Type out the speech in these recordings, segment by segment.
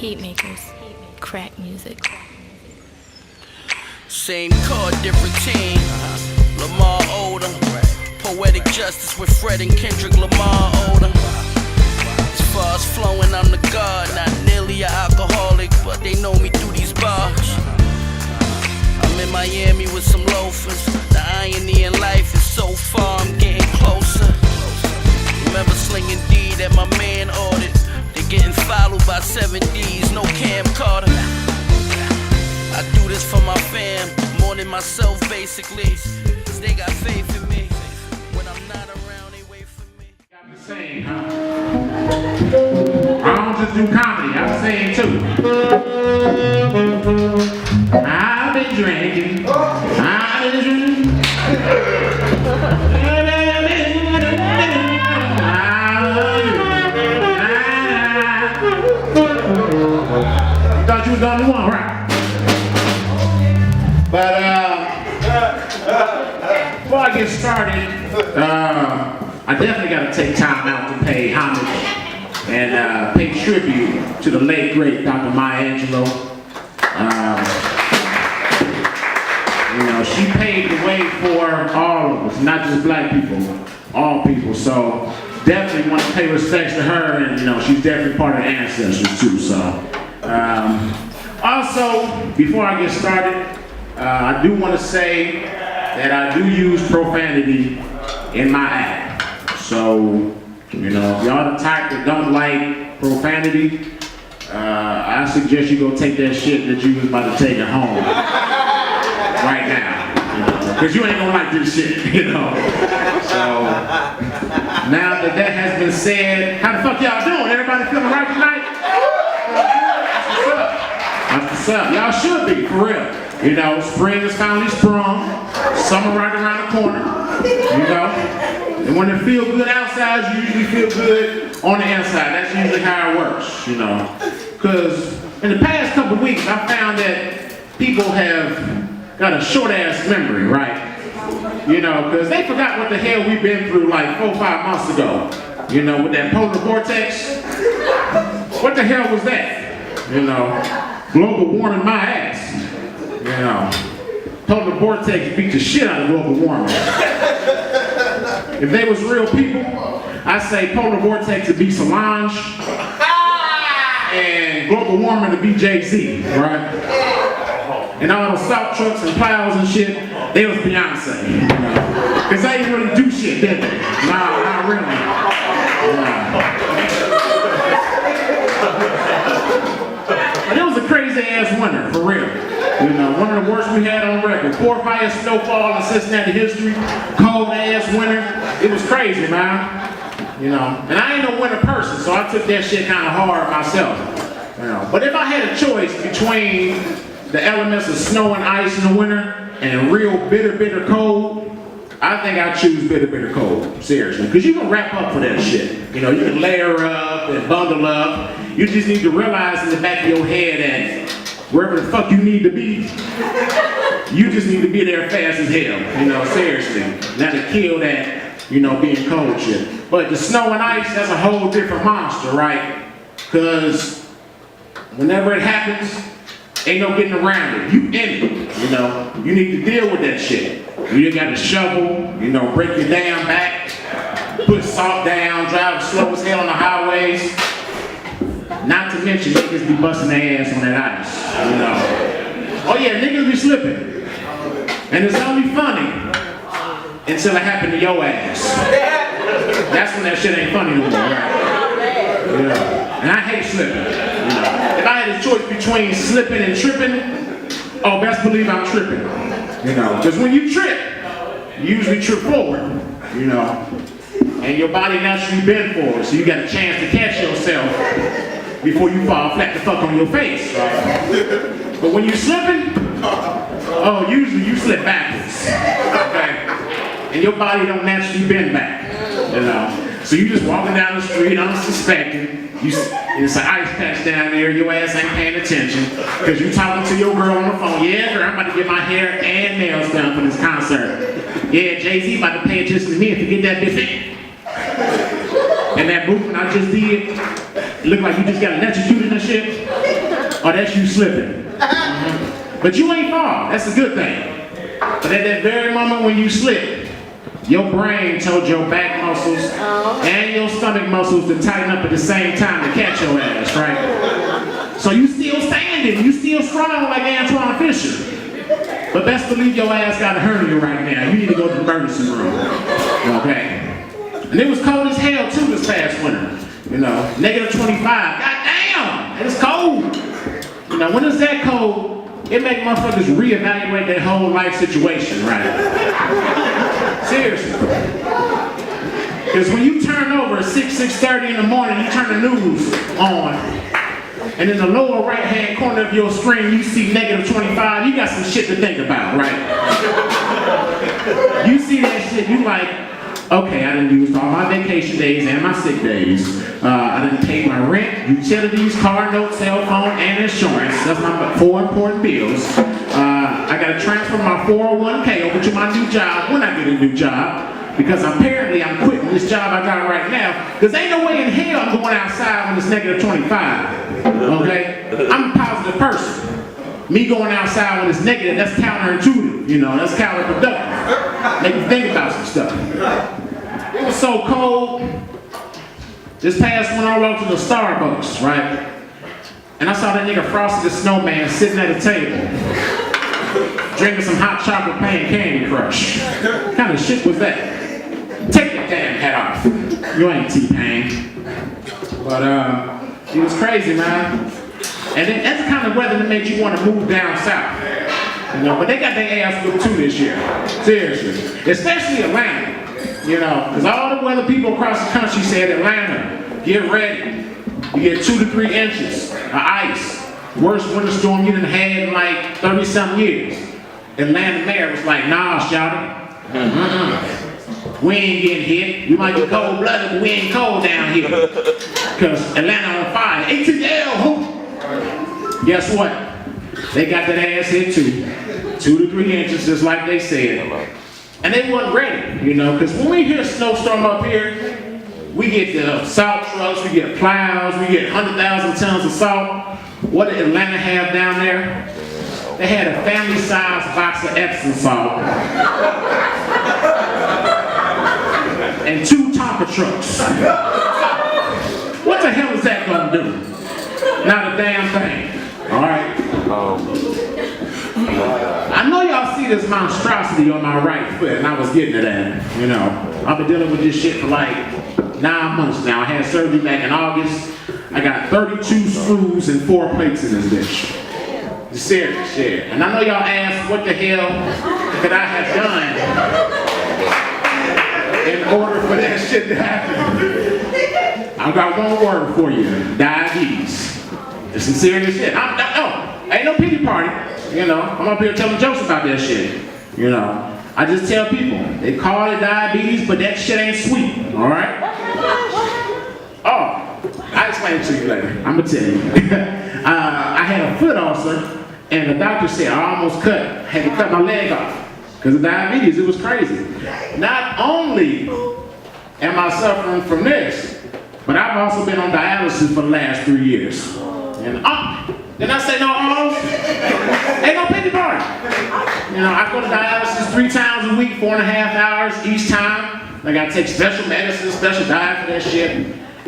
Heat makers, crack music. Same chord, different team. Lamar older. Poetic justice with Fred and Kendrick Lamar older. As far as flowing, I'm the god. Not nearly an alcoholic, but they know me through these bars. I'm in Miami with some loafers. The irony in life is so far, I'm getting closer. Remember slinging D that my man ordered. They're getting followed by 7Ds, no camcorder. I do this for my fam, more than myself basically. Cause they got faith in me. When I'm not around, they wait for me. I'm the same, huh? I don't just do comedy, I'm saying too. I've been drinking. I've been drinking. Thought you was the only one, right? But before I get started, I definitely got to take time out to pay homage and pay tribute to the late great Dr. Maya Angelou. She paved the way for all of us, not just black people, all people. So definitely want to pay respects to her, and she's definitely part of the ancestors too. So also, before I get started, I do want to say that I do use profanity in my act. So, if y'all the type that don't like profanity, I suggest you go take that shit that you was about to take it home right now. Because you ain't gonna like this shit, So, now that that has been said, how the fuck y'all doing? Everybody feeling right tonight? That's what's up. Y'all should be, for real. Spring is finally sprung, summer right around the corner, And when it feels good outside, you usually feel good on the inside. That's usually how it works, Because in the past couple of weeks, I found that people have got a short-ass memory, right? Because they forgot what the hell we've been through like 4 or 5 months ago. With that polar vortex. What the hell was that? Global warming my ass. Polar vortex beat the shit out of global warming. If they was real people, I say polar vortex would be Solange, and global warming to be Jay-Z, right? And all those salt trucks and plows and shit, they was Beyonce, Cause they didn't really do shit, did they? Nah, not really. But it was a crazy ass winter, for real. One of the worst we had on record. 4th highest snowfall in Cincinnati history. Cold ass winter. It was crazy, man. And I ain't no winter person, so I took that shit kind of hard myself. But if I had a choice between the elements of snow and ice in the winter and real bitter cold, I think I'd choose bitter cold. Seriously, because you can wrap up for that shit. You can layer up and bundle up. You just need to realize in the back of your head that wherever the fuck you need to be, you just need to be there fast as hell, seriously. Not to kill that, being cold shit. But the snow and ice, that's a whole different monster, right? Because whenever it happens, ain't no getting around it. You in it, You need to deal with that shit. You got to shovel, break your damn back, put salt down, drive slow as hell on the highways. Not to mention niggas be busting their ass on that ice, Oh yeah, niggas be slipping. And it's only funny until it happened to your ass. That's when that shit ain't funny no more, right? And I hate slipping, If I had a choice between slipping and tripping, oh, best believe I'm tripping, Because when you trip, you usually trip forward, And your body naturally bend forward, so you got a chance to catch yourself before you fall flat the fuck on your face, right? But when you slipping, oh, usually you slip backwards, okay? And your body don't naturally bend back, So you just walking down the street unsuspecting. It's an ice patch down there, your ass ain't paying attention because you talking to your girl on the phone. Yeah, girl, I'm about to get my hair and nails done for this concert. Yeah, Jay-Z about to pay attention to me and forget that bitch. And that movement I just did, it looked like you just got electrocuted and shit. Oh, that's you slipping. But you ain't fall. That's a good thing. But at that very moment when you slip, your brain told your back muscles and your stomach muscles to tighten up at the same time to catch your ass, right? So you still standing, you still strong like Antoine Fisher. But best believe your ass got a hernia right now. You need to go to the emergency room, okay? And it was cold as hell too this past winter. You know, -25. Goddamn, it's cold. You know, when it's that cold, it makes motherfuckers reevaluate their whole life situation, right? Seriously. Because when you turn over at 6:30 in the morning, you turn the news on, and in the lower right-hand corner of your screen, you see -25, you got some shit to think about, right? You see that shit, you like, okay, I done used all my vacation days and my sick days. I done paid my rent, utilities, car note, cell phone, and insurance. That's my 4 important bills. I gotta transfer my 401k over to my new job when I get a new job. Because apparently I'm quitting this job I got right now. Because ain't no way in hell I'm going outside when it's -25. Okay? I'm a positive person. Me going outside when it's negative, that's counterintuitive. You know, that's counterproductive. Make you think about some stuff. It was so cold. This past one I walked to the Starbucks, right? And I saw that nigga Frosty the Snowman sitting at a table, drinking some hot chocolate playing Candy Crush. What kind of shit was that? Take your damn hat off. You ain't T-Pain. But it was crazy, man. And then that's the kind of weather that makes you want to move down south. You know, but they got their ass whipped too this year. Seriously. Especially Atlanta. You know, because all the weather people across the country said, Atlanta, get ready. You get 2 to 3 inches of ice. Worst winter storm you done had in like 30-something years. Atlanta mayor was like, nah, shawty. We ain't getting hit. We might be cold-blooded, but we ain't cold down here. Because Atlanta on fire. ATL, who? Guess what? They got that ass hit too. 2 to 3 inches, just like they said. And they wasn't ready, you know, because when we hear a snowstorm up here, we get the salt trucks, we get plows, we get 100,000 tons of salt. What did Atlanta have down there? They had a family-sized box of Epsom salt. And 2 Tonka trucks. What the hell is that gonna do? Not a damn thing. All right. I know y'all see this monstrosity on my right foot, and I was getting to that. You know, I've been dealing with this shit for like 9 months now. I had surgery back in August. I got 32 screws and 4 plates in this bitch. Serious shit. And I know y'all ask, what the hell could I have done in order for that shit to happen? I've got one word for you: diabetes. It's some serious shit. Ain't no pity party. You know, I'm up here telling jokes about that shit. You know, I just tell people, they call it diabetes, but that shit ain't sweet, all right? Oh, I'll explain it to you later. I'm gonna tell you. I had a foot ulcer, and the doctor said I almost had to cut my leg off because of diabetes. It was crazy. Not only am I suffering from this, but I've also been on dialysis for the last 3 years. And did I say no alls? Ain't no pity party. You know, I go to dialysis 3 times a week, 4.5 hours each time. I gotta take special medicine, special diet for that shit.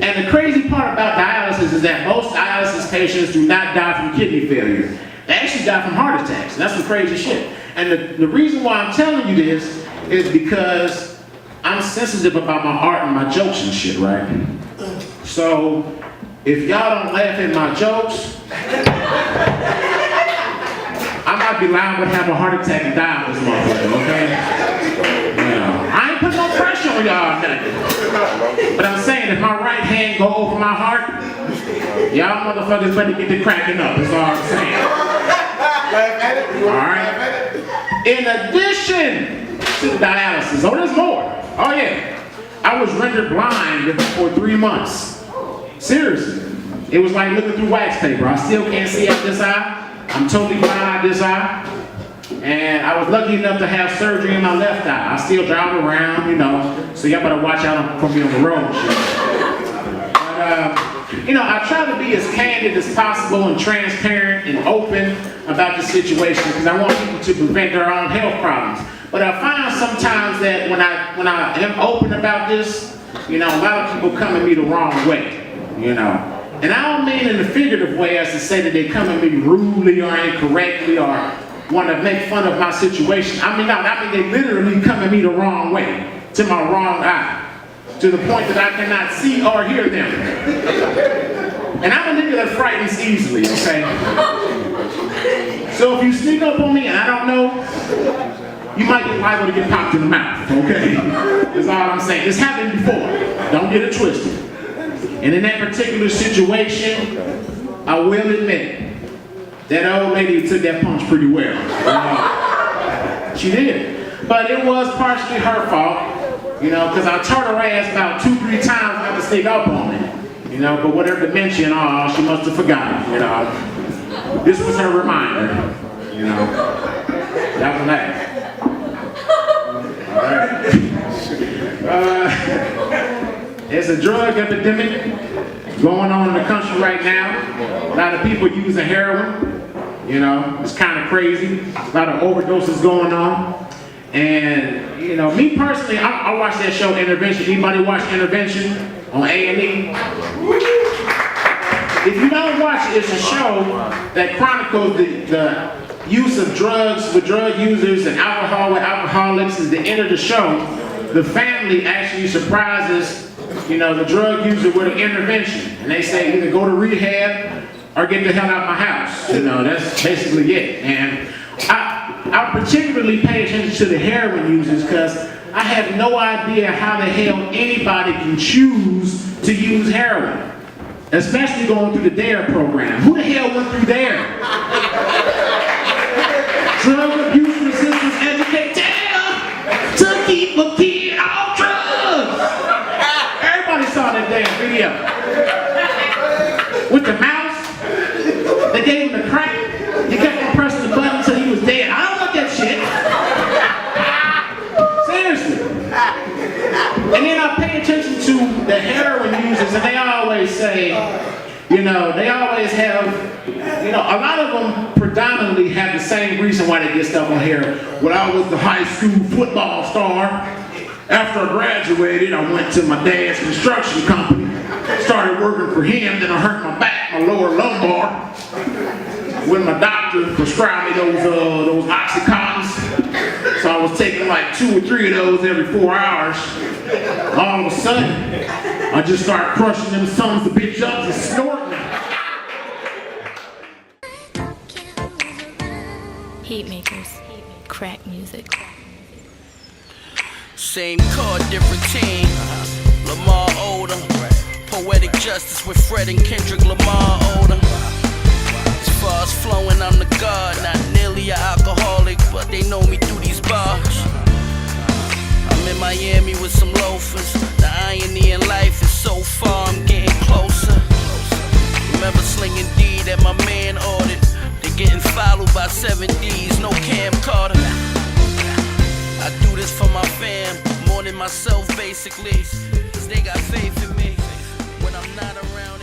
And the crazy part about dialysis is that most dialysis patients do not die from kidney failure. They actually die from heart attacks. And that's some crazy shit. And the reason why I'm telling you this is because I'm sensitive about my art and my jokes and shit, right? So, if y'all don't laugh at my jokes, I might be liable to have a heart attack and die on this motherfucker, okay? You know, I ain't putting no pressure on y'all, nothing. But I'm saying, if my right hand go over my heart, y'all motherfuckers better get to cracking up, that's all I'm saying. Alright? In addition to the dialysis, oh, there's more. Oh yeah. I was rendered blind for 3 months. Seriously. It was like looking through wax paper. I still can't see out this eye. I'm totally blind out this eye. And I was lucky enough to have surgery in my left eye. I still drive around, you know. So y'all better watch out for me on the road and shit. But I try to be as candid as possible and transparent and open about the situation because I want people to prevent their own health problems. But I find sometimes that when I am open about this, a lot of people come at me the wrong way, And I don't mean in a figurative way as to say that they come at me rudely or incorrectly or want to make fun of my situation. I mean they literally come at me the wrong way, to my wrong eye, to the point that I cannot see or hear them. And I'm a nigga that frightens easily, okay? So if you sneak up on me and I don't know, you might get liable to get popped in the mouth, okay? That's all I'm saying. It's happened before. Don't get it twisted. And in that particular situation, I will admit, that old lady took that punch pretty well. She did. But it was partially her fault, because I turned her ass about 2-3 times not to sneak up on me. But with her dementia and all, she must have forgotten, This was her reminder, That was that. Alright. There's a drug epidemic going on in the country right now. A lot of people using heroin. It's kind of crazy. A lot of overdoses going on. And, me personally, I watch that show Intervention. Anybody watch Intervention on A&E? If you don't watch it, it's a show that chronicles the use of drugs with drug users and alcohol with alcoholics. At the end of the show, the family actually surprises, the drug user with an intervention. And they say either go to rehab or get the hell out of my house. That's basically it. And I particularly pay attention to the heroin users because I have no idea how the hell anybody can choose to use heroin. Especially going through the DARE program. Who the hell went through DARE? Drug abuse resistance education to keep a kid off drugs. Everybody saw that damn video. With the mouse, they gave him the crack. He kept on pressing the button until he was dead. I don't want that shit. Seriously. And then I pay attention to the heroin users, and they always say, they always have, a lot of them predominantly have the same reason why they get stuff on here. Well, I was the high school football star. After I graduated, I went to my dad's construction company, started working for him, then I hurt my back, my lower lumbar. When my doctor prescribed me those Oxycontins, so I was taking like 2 or 3 of those every 4 hours. All of a sudden, I just started crushing them sons of bitch up and snorting them. Heat makers, crack music. Same chord, different team. Lamar Odom. Poetic justice with Fred and Kendrick Lamar Odom. As far as flowing, I'm the god. Not nearly an alcoholic, but they know me through these bars. I'm in Miami with some loafers. The irony in life is so far, I'm getting closer. Remember slinging D that my man ordered. They getting followed by 7 Ds, no camcorder. I do this for my fam, more than myself basically. Cause they got faith in me. When I'm not around,